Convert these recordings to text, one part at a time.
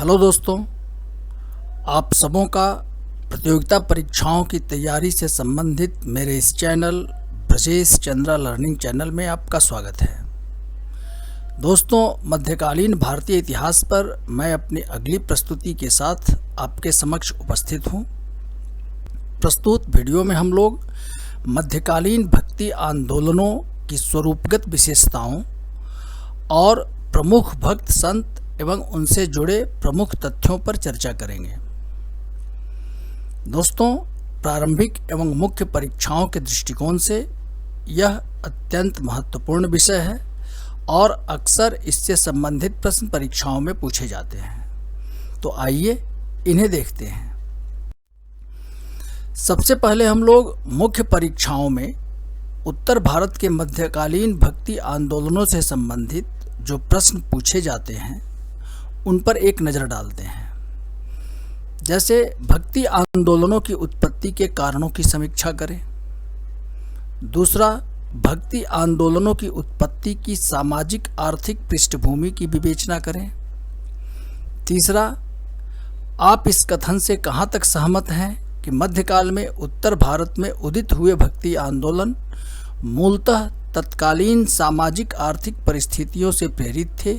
Hello दोस्तों, आप सबों का प्रतियोगिता परीक्षाओं की तैयारी से संबंधित मेरे इस channel Brajesh Chandra learning channel में आपका स्वागत है। दोस्तों, मध्यकालीन भारतीय इतिहास पर मैं अपनी अगली प्रस्तुति के साथ आपके समक्ष उपस्थित हूँ। प्रस्तुत वीडियो में हम लोग मध्यकालीन भक्ति आंदोलनों की स्वरूपगत विशेषताओं और प्रमुख भक्त संत एवं उनसे जुड़े प्रमुख तथ्यों पर चर्चा करेंगे। दोस्तों, प्रारंभिक एवं मुख्य परीक्षाओं के दृष्टिकोण से यह अत्यंत महत्वपूर्ण विषय है और अक्सर इससे संबंधित प्रश्न परीक्षाओं में पूछे जाते हैं। तो आइए इन्हें देखते हैं। सबसे पहले हम लोग मुख्य परीक्षाओं में उत्तर भारत के मध्यकालीन भक्ति आंदोलनों से संबंधित जो प्रश्न पूछे जाते हैं उन पर एक नज़र डालते हैं। जैसे भक्ति आंदोलनों की उत्पत्ति के कारणों की समीक्षा करें। दूसरा, भक्ति आंदोलनों की उत्पत्ति की सामाजिक आर्थिक पृष्ठभूमि की विवेचना करें। तीसरा, आप इस कथन से कहाँ तक सहमत हैं कि मध्यकाल में उत्तर भारत में उदित हुए भक्ति आंदोलन मूलतः तत्कालीन सामाजिक आर्थिक परिस्थितियों से प्रेरित थे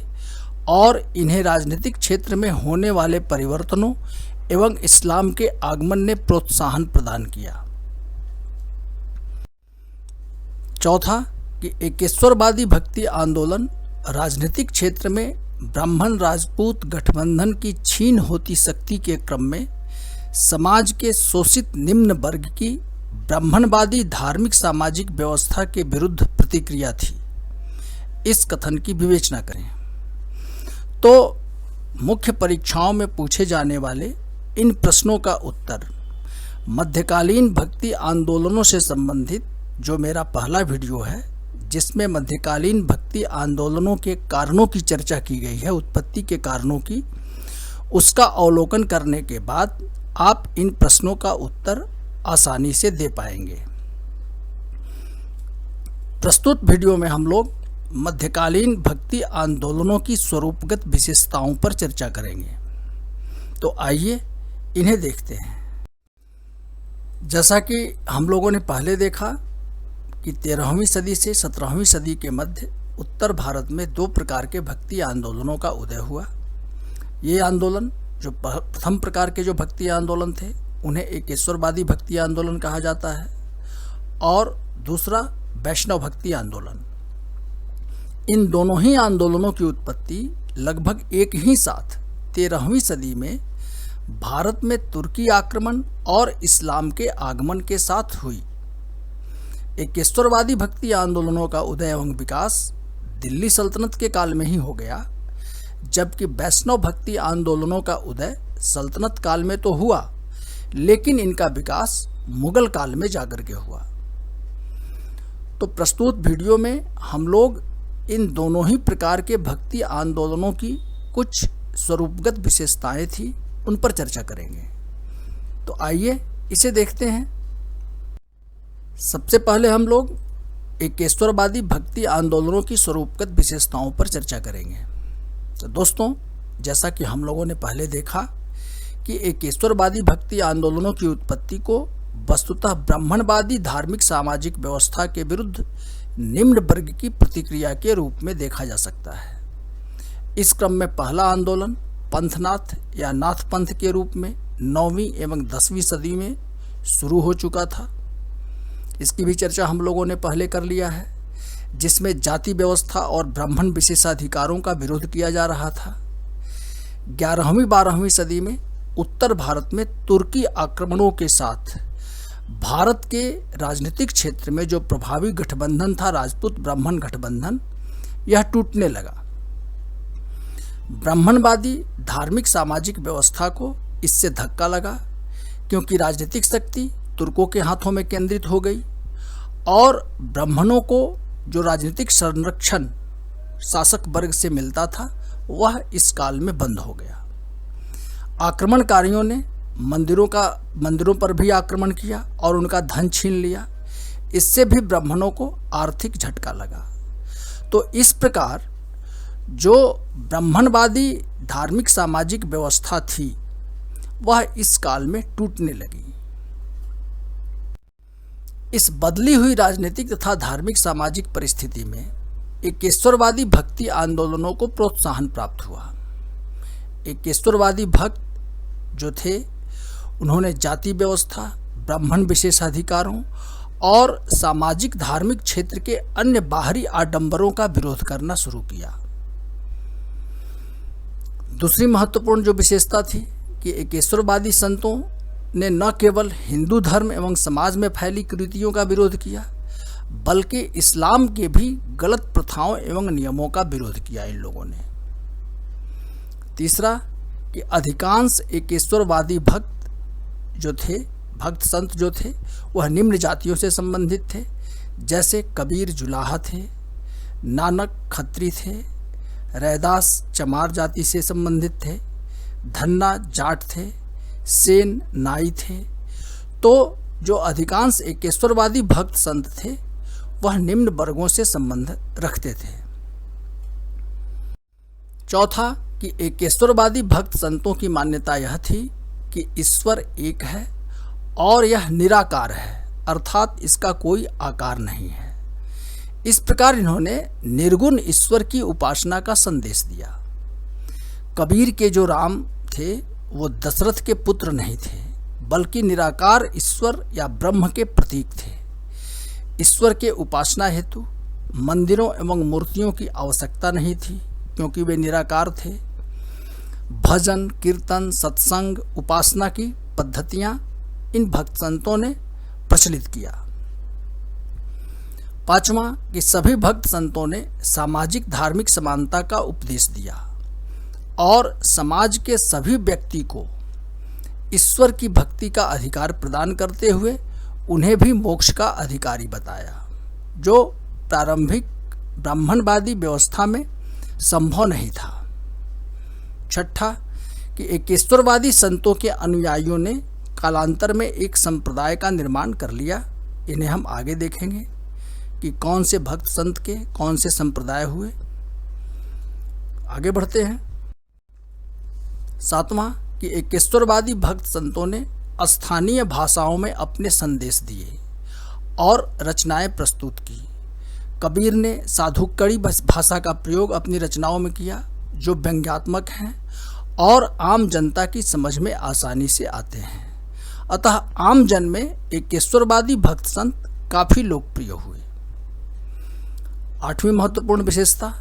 और इन्हें राजनीतिक क्षेत्र में होने वाले परिवर्तनों एवं इस्लाम के आगमन ने प्रोत्साहन प्रदान किया। चौथा, कि एकेश्वरवादी भक्ति आंदोलन राजनीतिक क्षेत्र में ब्राह्मण राजपूत गठबंधन की क्षीण होती शक्ति के क्रम में समाज के शोषित निम्न वर्ग की ब्राह्मणवादी धार्मिक सामाजिक व्यवस्था के विरुद्ध प्रतिक्रिया थी। इस कथन की विवेचना करें। तो मुख्य परीक्षाओं में पूछे जाने वाले इन प्रश्नों का उत्तर मध्यकालीन भक्ति आंदोलनों से संबंधित जो मेरा पहला वीडियो है, जिसमें मध्यकालीन भक्ति आंदोलनों के कारणों की चर्चा की गई है, उत्पत्ति के कारणों की, उसका अवलोकन करने के बाद आप इन प्रश्नों का उत्तर आसानी से दे पाएंगे। प्रस्तुत वीडियो में हम लोग मध्यकालीन भक्ति आंदोलनों की स्वरूपगत विशेषताओं पर चर्चा करेंगे। तो आइए इन्हें देखते हैं। जैसा कि हम लोगों ने पहले देखा कि 13वीं सदी से 17वीं सदी के मध्य उत्तर भारत में दो प्रकार के भक्ति आंदोलनों का उदय हुआ। ये आंदोलन जो प्रथम प्रकार के जो भक्ति आंदोलन थे उन्हें एकेश्वरवादी भक्ति आंदोलन कहा जाता है और दूसरा वैष्णव भक्ति आंदोलन। इन दोनों ही आंदोलनों की उत्पत्ति लगभग एक ही साथ 13वीं सदी में भारत में तुर्की आक्रमण और इस्लाम के आगमन के साथ हुई। एकेश्वरवादी भक्ति आंदोलनों का उदय एवं विकास दिल्ली सल्तनत के काल में ही हो गया, जबकि वैष्णव भक्ति आंदोलनों का उदय सल्तनत काल में तो हुआ, लेकिन इनका विकास मुगल काल में जाकर के हुआ। तो प्रस्तुत वीडियो में हम लोग इन दोनों ही प्रकार के भक्ति आंदोलनों की कुछ स्वरूपगत विशेषताएं थी, उन पर चर्चा करेंगे। तो आइए इसे देखते हैं। सबसे पहले हम लोग एकेश्वरवादी भक्ति आंदोलनों की स्वरूपगत विशेषताओं पर चर्चा करेंगे। तो दोस्तों, जैसा कि हम लोगों ने पहले देखा कि एकेश्वरवादी भक्ति आंदोलनों की उत्पत्ति को वस्तुतः ब्राह्मणवादी धार्मिक सामाजिक व्यवस्था के विरुद्ध निम्न वर्ग की प्रतिक्रिया के रूप में देखा जा सकता है। इस क्रम में पहला आंदोलन पंथनाथ या नाथ पंथ के रूप में 9वीं एवं 10वीं सदी में शुरू हो चुका था। इसकी भी चर्चा हम लोगों ने पहले कर लिया है, जिसमें जाति व्यवस्था और ब्राह्मण विशेषाधिकारों का विरोध किया जा रहा था। 11वीं 12वीं सदी में उत्तर भारत में तुर्की आक्रमणों के साथ भारत के राजनीतिक क्षेत्र में जो प्रभावी गठबंधन था, राजपूत ब्राह्मण गठबंधन, यह टूटने लगा। ब्राह्मणवादी धार्मिक सामाजिक व्यवस्था को इससे धक्का लगा, क्योंकि राजनीतिक शक्ति तुर्कों के हाथों में केंद्रित हो गई और ब्राह्मणों को जो राजनीतिक संरक्षण शासक वर्ग से मिलता था वह इस काल में बंद हो गया। आक्रमणकारियों ने मंदिरों पर भी आक्रमण किया और उनका धन छीन लिया। इससे भी ब्राह्मणों को आर्थिक झटका लगा। तो इस प्रकार जो ब्राह्मणवादी धार्मिक सामाजिक व्यवस्था थी वह इस काल में टूटने लगी। इस बदली हुई राजनीतिक तथा धार्मिक सामाजिक परिस्थिति में एकेश्वरवादी भक्ति आंदोलनों को प्रोत्साहन प्राप्त हुआ। एकेश्वरवादी भक्त जो थे उन्होंने जाति व्यवस्था, ब्राह्मण विशेषाधिकारों और सामाजिक धार्मिक क्षेत्र के अन्य बाहरी आडंबरों का विरोध करना शुरू किया। दूसरी महत्वपूर्ण जो विशेषता थी कि एकेश्वरवादी संतों ने न केवल हिंदू धर्म एवं समाज में फैली कुरीतियों का विरोध किया बल्कि इस्लाम के भी गलत प्रथाओं एवं नियमों का विरोध किया इन लोगों ने। तीसरा कि अधिकांश एकेश्वरवादी भक्त संत जो थे वह निम्न जातियों से संबंधित थे, जैसे कबीर जुलाहा थे, नानक खत्री थे, रैदास चमार जाति से संबंधित थे, धन्ना जाट थे, सेन नाई थे। तो जो अधिकांश एकेश्वरवादी भक्त संत थे वह निम्न वर्गों से संबंध रखते थे। चौथा कि एकेश्वरवादी भक्त संतों की मान्यता यह थी कि ईश्वर एक है और यह निराकार है, अर्थात इसका कोई आकार नहीं है। इस प्रकार इन्होंने निर्गुण ईश्वर की उपासना का संदेश दिया। कबीर के जो राम थे वो दशरथ के पुत्र नहीं थे बल्कि निराकार ईश्वर या ब्रह्म के प्रतीक थे। ईश्वर के उपासना हेतु मंदिरों एवं मूर्तियों की आवश्यकता नहीं थी क्योंकि वे निराकार थे। भजन, कीर्तन, सत्संग, उपासना की पद्धतियां इन भक्त संतों ने प्रचलित किया। पांचवा कि सभी भक्त संतों ने सामाजिक धार्मिक समानता का उपदेश दिया और समाज के सभी व्यक्ति को ईश्वर की भक्ति का अधिकार प्रदान करते हुए उन्हें भी मोक्ष का अधिकारी बताया, जो प्रारंभिक ब्राह्मणवादी व्यवस्था में संभव नहीं था। छठा कि एकेश्वरवादी संतों के अनुयायियों ने कालांतर में एक संप्रदाय का निर्माण कर लिया। इन्हें हम आगे देखेंगे कि कौन से भक्त संत के कौन से संप्रदाय हुए। आगे बढ़ते हैं। सातवां कि एकेश्वरवादी भक्त संतों ने स्थानीय भाषाओं में अपने संदेश दिए और रचनाएं प्रस्तुत की। कबीर ने साधुकड़ी भाषा का प्रयोग अपनी रचनाओं में किया जो व्यंग्यात्मक हैं और आम जनता की समझ में आसानी से आते हैं। अतः आम जन में एकेश्वरवादी भक्त संत काफी लोकप्रिय हुए। आठवीं महत्वपूर्ण विशेषता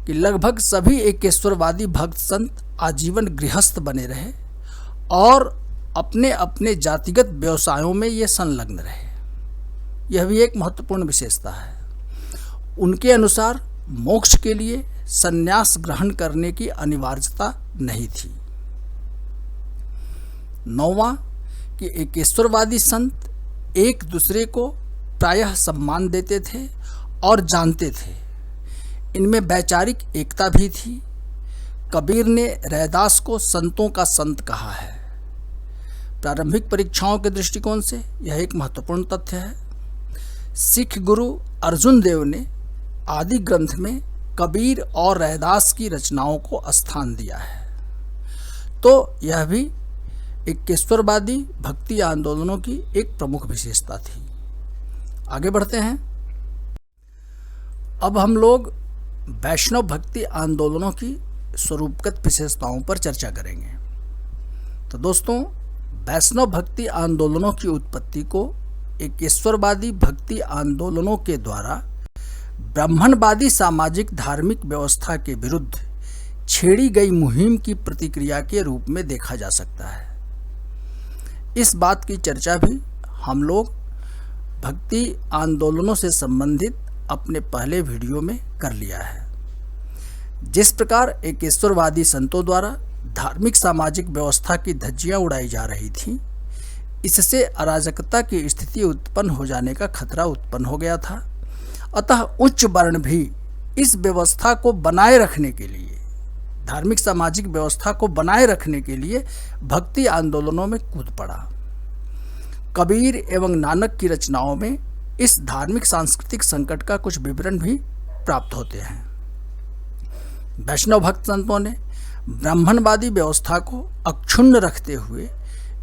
कि लगभग सभी एकेश्वरवादी भक्त संत आजीवन गृहस्थ बने रहे और अपने अपने जातिगत व्यवसायों में ये संलग्न रहे। यह भी एक महत्वपूर्ण विशेषता है। उनके अनुसार मोक्ष के लिए संन्यास ग्रहण करने की अनिवार्यता नहीं थी। नौवां कि एकेश्वरवादी संत एक दूसरे को प्रायः सम्मान देते थे और जानते थे। इनमें वैचारिक एकता भी थी। कबीर ने रैदास को संतों का संत कहा है। प्रारंभिक परीक्षाओं के दृष्टिकोण से यह एक महत्वपूर्ण तथ्य है। सिख गुरु अर्जुन देव ने आदि ग्रंथ में कबीर और रैदास की रचनाओं को स्थान दिया है। तो यह भी एकेश्वरवादी भक्ति आंदोलनों की एक प्रमुख विशेषता थी। आगे बढ़ते हैं। अब हम लोग वैष्णव भक्ति आंदोलनों की स्वरूपगत विशेषताओं पर चर्चा करेंगे। तो दोस्तों, वैष्णव भक्ति आंदोलनों की उत्पत्ति को एकेश्वरवादी भक्ति आंदोलनों के द्वारा ब्राह्मणवादी सामाजिक धार्मिक व्यवस्था के विरुद्ध छेड़ी गई मुहिम की प्रतिक्रिया के रूप में देखा जा सकता है। इस बात की चर्चा भी हम लोग भक्ति आंदोलनों से संबंधित अपने पहले वीडियो में कर लिया है। जिस प्रकार एकेश्वरवादी संतों द्वारा धार्मिक सामाजिक व्यवस्था की धज्जियां उड़ाई जा रही थी, इससे अराजकता की स्थिति उत्पन्न हो जाने का खतरा उत्पन्न हो गया था। अतः उच्च वर्ण भी इस व्यवस्था को बनाए रखने के लिए, धार्मिक सामाजिक व्यवस्था को बनाए रखने के लिए भक्ति आंदोलनों में कूद पड़ा। कबीर एवं नानक की रचनाओं में इस धार्मिक सांस्कृतिक संकट का कुछ विवरण भी प्राप्त होते हैं। वैष्णव भक्त संतों ने ब्राह्मणवादी व्यवस्था को अक्षुण्ण रखते हुए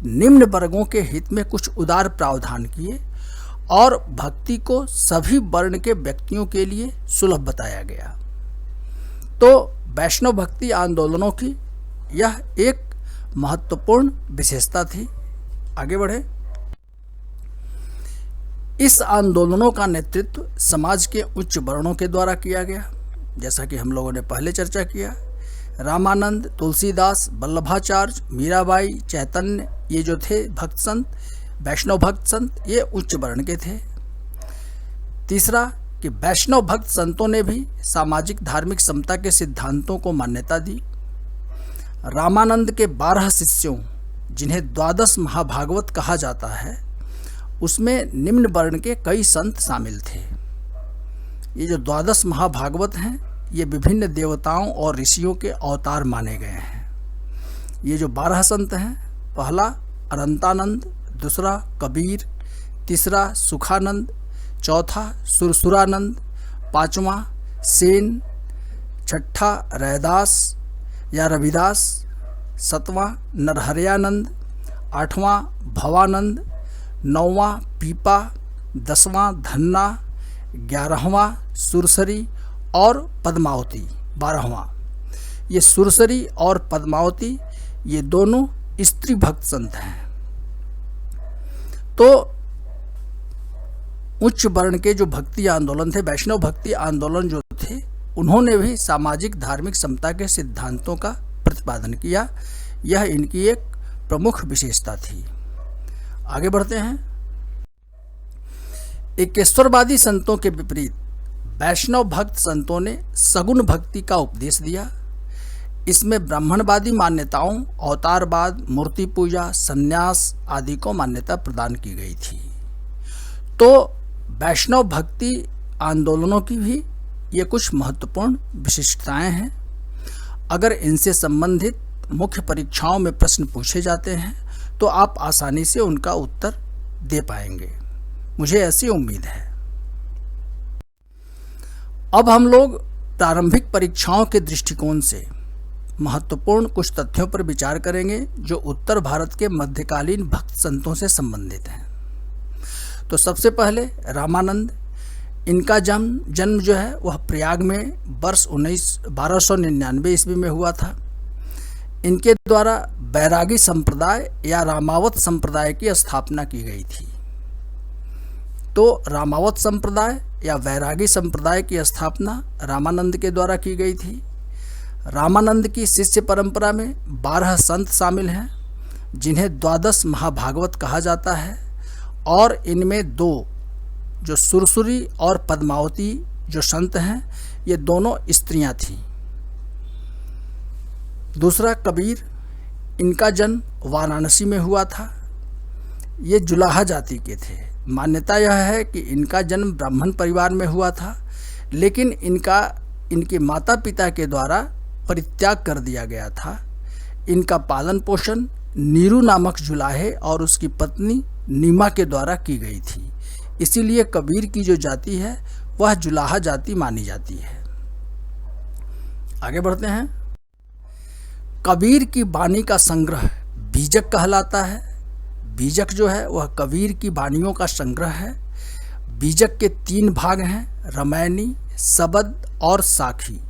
निम्न वर्गों के हित में कुछ उदार प्रावधान किए और भक्ति को सभी वर्ण के व्यक्तियों के लिए सुलभ बताया गया। तो वैष्णव भक्ति आंदोलनों की यह एक महत्वपूर्ण विशेषता थी। आगे बढ़े। इस आंदोलनों का नेतृत्व समाज के उच्च वर्णों के द्वारा किया गया, जैसा कि हम लोगों ने पहले चर्चा किया। रामानंद, तुलसीदास, वल्लभाचार्य, मीराबाई, चैतन्य, ये जो थे भक्त संत, वैष्णव भक्त संत, ये उच्च वर्ण के थे। तीसरा कि वैष्णव भक्त संतों ने भी सामाजिक धार्मिक समता के सिद्धांतों को मान्यता दी। रामानंद के 12 शिष्यों, जिन्हें 12 महाभागवत कहा जाता है, उसमें निम्न वर्ण के कई संत शामिल थे। ये जो 12 महाभागवत हैं, ये विभिन्न देवताओं और ऋषियों के अवतार माने गए हैं। ये जो 12 संत हैं, पहला अनंतानंद, दूसरा कबीर, तीसरा सुखानंद, चौथा सुरसुरानंद, पांचवा सेन, छठा रैदास या रविदास, सतवां नरहरयानंद, आठवां भवानंद, नौवां पीपा, 10वां धन्ना, 11वां सुरसरी और पद्मावती, 12वां। ये सुरसरी और पद्मावती ये दोनों स्त्री भक्त संत हैं। तो उच्च वर्ण के जो भक्ति आंदोलन थे, वैष्णव भक्ति आंदोलन जो थे, उन्होंने भी सामाजिक धार्मिक समता के सिद्धांतों का प्रतिपादन किया। यह इनकी एक प्रमुख विशेषता थी। आगे बढ़ते हैं। एकेश्वरवादी संतों के विपरीत वैष्णव भक्त संतों ने सगुण भक्ति का उपदेश दिया। इसमें ब्राह्मणवादी मान्यताओं, अवतारवाद, मूर्ति पूजा, संन्यास आदि को मान्यता प्रदान की गई थी। तो वैष्णव भक्ति आंदोलनों की भी ये कुछ महत्वपूर्ण विशिष्टताएं हैं। अगर इनसे संबंधित मुख्य परीक्षाओं में प्रश्न पूछे जाते हैं तो आप आसानी से उनका उत्तर दे पाएंगे, मुझे ऐसी उम्मीद है। अब हम लोग प्रारंभिक परीक्षाओं के दृष्टिकोण से महत्वपूर्ण कुछ तथ्यों पर विचार करेंगे जो उत्तर भारत के मध्यकालीन भक्त संतों से संबंधित हैं। तो सबसे पहले रामानंद, इनका जन्म जो है वह प्रयाग में वर्ष 1299 ईस्वी में हुआ था। इनके द्वारा बैरागी संप्रदाय या रामावत संप्रदाय की स्थापना की गई थी। तो रामावत संप्रदाय या वैरागी संप्रदाय की स्थापना रामानंद के द्वारा की गई थी। रामानंद की शिष्य परंपरा में 12 संत शामिल हैं, जिन्हें 12 महाभागवत कहा जाता है, और इनमें 2 जो सुरसुरी और पद्मावती जो संत हैं, ये दोनों स्त्रियां थीं। दूसरा कबीर, इनका जन्म वाराणसी में हुआ था। ये जुलाहा जाति के थे। मान्यता यह है कि इनका जन्म ब्राह्मण परिवार में हुआ था, लेकिन इनके माता पिता के द्वारा परित्याग कर दिया गया था। इनका पालन पोषण नीरू नामक जुलाहे और उसकी पत्नी नीमा के द्वारा की गई थी। इसीलिए कबीर की जो जाति है वह जुलाहा जाति मानी जाती है। आगे बढ़ते हैं। कबीर की वाणी का संग्रह बीजक कहलाता है। बीजक जो है वह कबीर की वाणियों का संग्रह है। बीजक के 3 भाग हैं, रामायणी, सबद और साखी।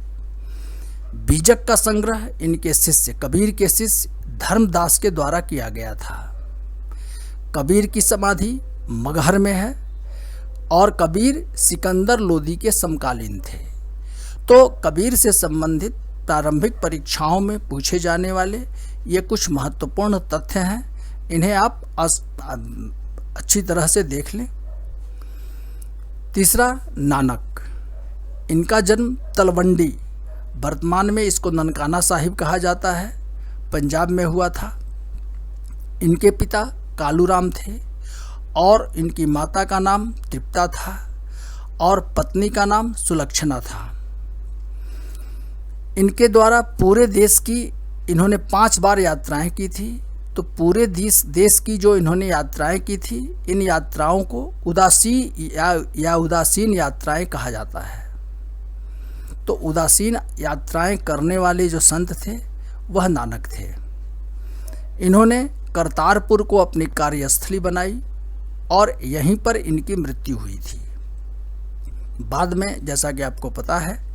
बीजक का संग्रह इनके शिष्य, कबीर के शिष्य धर्मदास के द्वारा किया गया था। कबीर की समाधि मगहर में है और कबीर सिकंदर लोदी के समकालीन थे। तो कबीर से संबंधित प्रारंभिक परीक्षाओं में पूछे जाने वाले ये कुछ महत्वपूर्ण तथ्य हैं, इन्हें आप अच्छी तरह से देख लें। तीसरा, नानक, इनका जन्म तलवंडी, वर्तमान में इसको ननकाना साहिब कहा जाता है, पंजाब में हुआ था। इनके पिता कालूराम थे और इनकी माता का नाम तृप्ता था और पत्नी का नाम सुलक्षणा था। इनके द्वारा पूरे देश की इन्होंने 5 बार यात्राएं की थी। तो पूरे देश की जो इन्होंने यात्राएं की थी, इन यात्राओं को उदासीन यात्राएं कहा जाता है। तो उदासीन यात्राएं करने वाले जो संत थे वह नानक थे। इन्होंने करतारपुर को अपनी कार्यस्थली बनाई और यहीं पर इनकी मृत्यु हुई थी। बाद में जैसा कि आपको पता है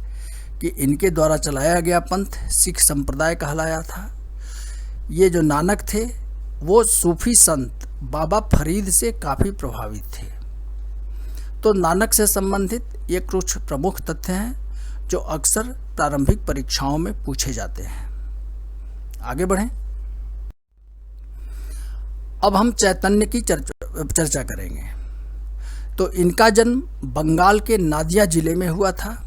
कि इनके द्वारा चलाया गया पंथ सिख संप्रदाय कहलाया था। ये जो नानक थे वो सूफी संत बाबा फरीद से काफ़ी प्रभावित थे। तो नानक से संबंधित ये कुछ प्रमुख तथ्य हैं जो अक्सर प्रारंभिक परीक्षाओं में पूछे जाते हैं। आगे बढ़ें। अब हम चैतन्य की चर्चा करेंगे। तो इनका जन्म बंगाल के नादिया जिले में हुआ था।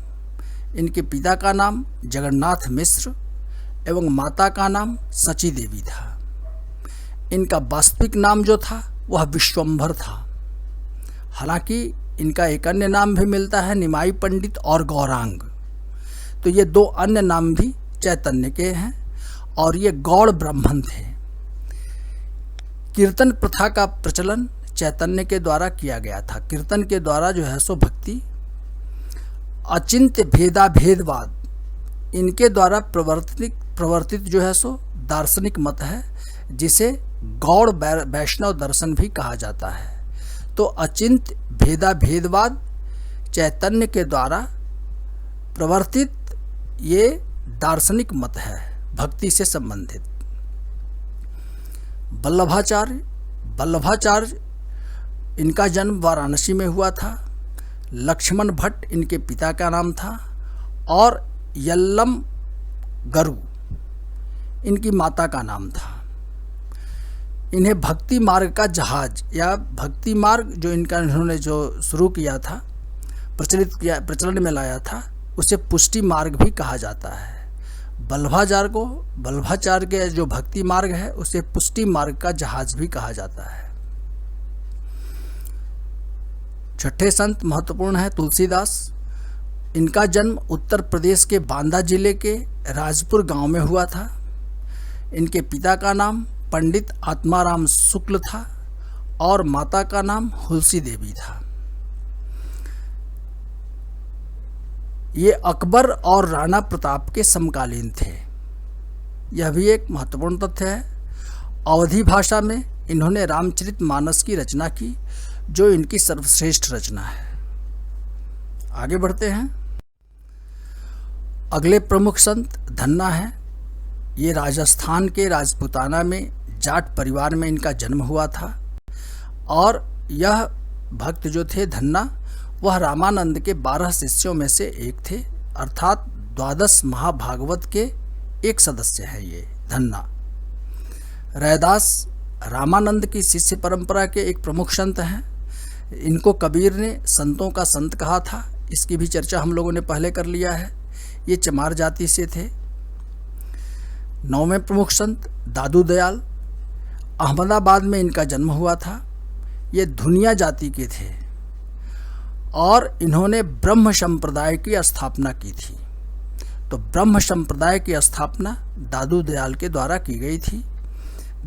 इनके पिता का नाम जगन्नाथ मिश्र एवं माता का नाम सची देवी था। इनका वास्तविक नाम जो था वह विश्वंभर था। हालांकि इनका एक अन्य नाम भी मिलता है, निमाई पंडित और गौरांग। तो ये दो अन्य नाम भी चैतन्य के हैं और ये गौड़ ब्राह्मण थे। कीर्तन प्रथा का प्रचलन चैतन्य के द्वारा किया गया था। कीर्तन के द्वारा जो है सो भक्ति, अचिंत्य भेदा भेदवाद इनके द्वारा प्रवर्तित जो है सो दार्शनिक मत है, जिसे गौड़ वैष्णव दर्शन भी कहा जाता है। तो अचिंत्य भेदा भेदवाद चैतन्य के द्वारा प्रवर्तित ये दार्शनिक मत है भक्ति से संबंधित। वल्लभाचार्य इनका जन्म वाराणसी में हुआ था। लक्ष्मण भट्ट इनके पिता का नाम था और यल्लम गरु इनकी माता का नाम था। इन्हें भक्ति मार्ग का जहाज या भक्ति मार्ग जो इन्होंने जो शुरू किया था, प्रचलन में लाया था, उसे पुष्टि मार्ग भी कहा जाता है। वल्लभाचार्य के जो भक्ति मार्ग है उसे पुष्टि मार्ग का जहाज भी कहा जाता है। छठे संत महत्वपूर्ण है तुलसीदास। इनका जन्म उत्तर प्रदेश के बांदा जिले के राजपुर गांव में हुआ था। इनके पिता का नाम पंडित आत्माराम शुक्ल था और माता का नाम हुलसी देवी था। ये अकबर और राणा प्रताप के समकालीन थे। यह भी एक महत्वपूर्ण तथ्य है। अवधी भाषा में इन्होंने रामचरितमानस की रचना की, जो इनकी सर्वश्रेष्ठ रचना है। आगे बढ़ते हैं। अगले प्रमुख संत धन्ना है। ये राजस्थान के राजपूताना में जाट परिवार में इनका जन्म हुआ था और यह भक्त जो थे धन्ना, वह रामानंद के 12 शिष्यों में से एक थे, अर्थात 12 महाभागवत के एक सदस्य हैं ये धन्ना। रैदास रामानंद की शिष्य परंपरा के एक प्रमुख संत हैं। इनको कबीर ने संतों का संत कहा था। इसकी भी चर्चा हम लोगों ने पहले कर लिया है। ये चमार जाति से थे। 9वें प्रमुख संत दादू दयाल, अहमदाबाद में इनका जन्म हुआ था। ये धुनिया जाति के थे और इन्होंने ब्रह्म संप्रदाय की स्थापना की थी। तो ब्रह्म संप्रदाय की स्थापना दादू दयाल के द्वारा की गई थी।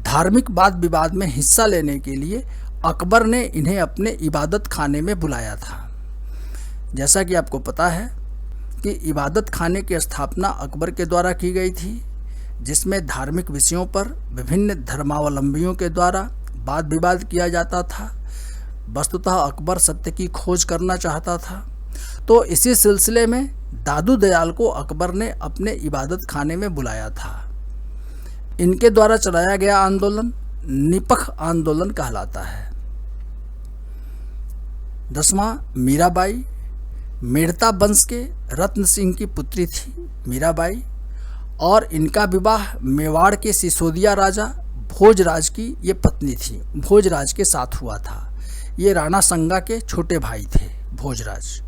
धार्मिक वाद विवाद में हिस्सा लेने के लिए अकबर ने इन्हें अपने इबादत खाने में बुलाया था। जैसा कि आपको पता है कि इबादत खाने की स्थापना अकबर के द्वारा की गई थी, जिसमें धार्मिक विषयों पर विभिन्न धर्मावलंबियों के द्वारा वाद विवाद किया जाता था। वस्तुतः अकबर सत्य की खोज करना चाहता था। तो इसी सिलसिले में दादू दयाल को अकबर ने अपने इबादत खाने में बुलाया था। इनके द्वारा चलाया गया आंदोलन निपख आंदोलन कहलाता है। 10वां मीराबाई, मेड़ता वंश के रत्न सिंह की पुत्री थी मीराबाई, और इनका विवाह मेवाड़ के सिसोदिया राजा भोजराज की ये पत्नी थी, भोजराज के साथ हुआ था। ये राणा संगा के छोटे भाई थे भोजराज।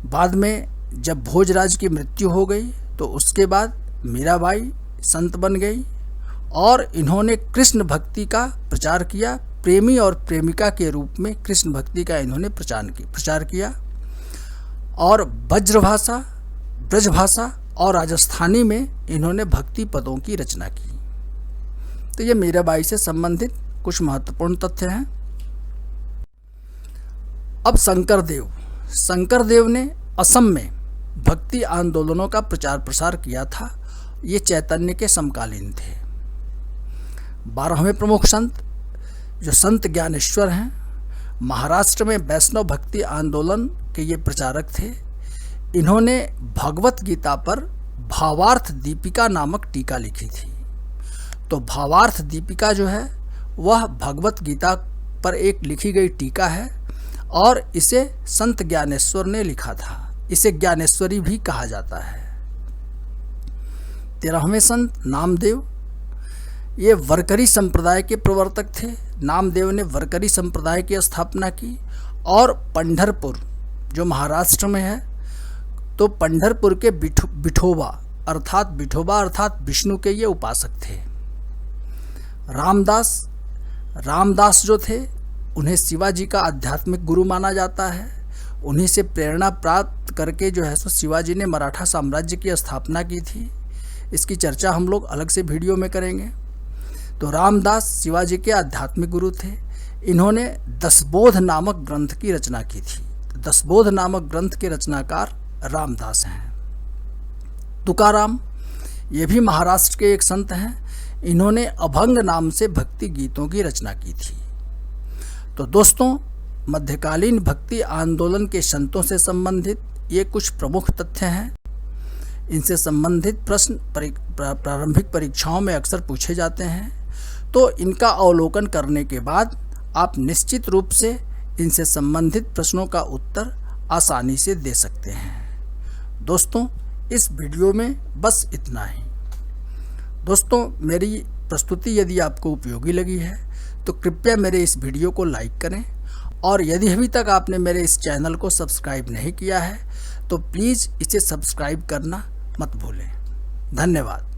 बाद में जब भोजराज की मृत्यु हो गई तो उसके बाद मीराबाई संत बन गई और इन्होंने कृष्ण भक्ति का प्रचार किया। प्रेमी और प्रेमिका के रूप में कृष्ण भक्ति का इन्होंने प्रचार किया और ब्रजभाषा और राजस्थानी में इन्होंने भक्ति पदों की रचना की। तो ये मीराबाई से संबंधित कुछ महत्वपूर्ण तथ्य हैं। अब शंकरदेव ने असम में भक्ति आंदोलनों का प्रचार प्रसार किया था ये चैतन्य के समकालीन थे। 12वें प्रमुख संत जो संत ज्ञानेश्वर हैं, महाराष्ट्र में वैष्णव भक्ति आंदोलन के ये प्रचारक थे। इन्होंने भगवत गीता पर भावार्थ दीपिका नामक टीका लिखी थी। तो भावार्थ दीपिका जो है वह भगवत गीता पर एक लिखी गई टीका है और इसे संत ज्ञानेश्वर ने लिखा था। इसे ज्ञानेश्वरी भी कहा जाता है। 13वें संत नामदेव, ये वरकरी संप्रदाय के प्रवर्तक थे। नामदेव ने वरकरी संप्रदाय की स्थापना की और पंढरपुर जो महाराष्ट्र में है, तो पंढरपुर के विठोबा अर्थात विष्णु के ये उपासक थे। रामदास जो थे, उन्हें शिवाजी का आध्यात्मिक गुरु माना जाता है। उन्हीं से प्रेरणा प्राप्त करके जो है सो शिवाजी ने मराठा साम्राज्य की स्थापना की थी। इसकी चर्चा हम लोग अलग से वीडियो में करेंगे। तो रामदास शिवाजी के आध्यात्मिक गुरु थे। इन्होंने दसबोध नामक ग्रंथ की रचना की थी। दसबोध नामक ग्रंथ के रचनाकार रामदास हैं। तुकाराम, ये भी महाराष्ट्र के एक संत हैं। इन्होंने अभंग नाम से भक्ति गीतों की रचना की थी। तो दोस्तों, मध्यकालीन भक्ति आंदोलन के संतों से संबंधित ये कुछ प्रमुख तथ्य हैं। इनसे संबंधित प्रश्न प्रारंभिक परीक्षाओं में अक्सर पूछे जाते हैं। तो इनका अवलोकन करने के बाद आप निश्चित रूप से इनसे संबंधित प्रश्नों का उत्तर आसानी से दे सकते हैं। दोस्तों, इस वीडियो में बस इतना ही। दोस्तों, मेरी प्रस्तुति यदि आपको उपयोगी लगी है तो कृपया मेरे इस वीडियो को लाइक करें और यदि अभी तक आपने मेरे इस चैनल को सब्सक्राइब नहीं किया है तो प्लीज़ इसे सब्सक्राइब करना मत भूलें। धन्यवाद।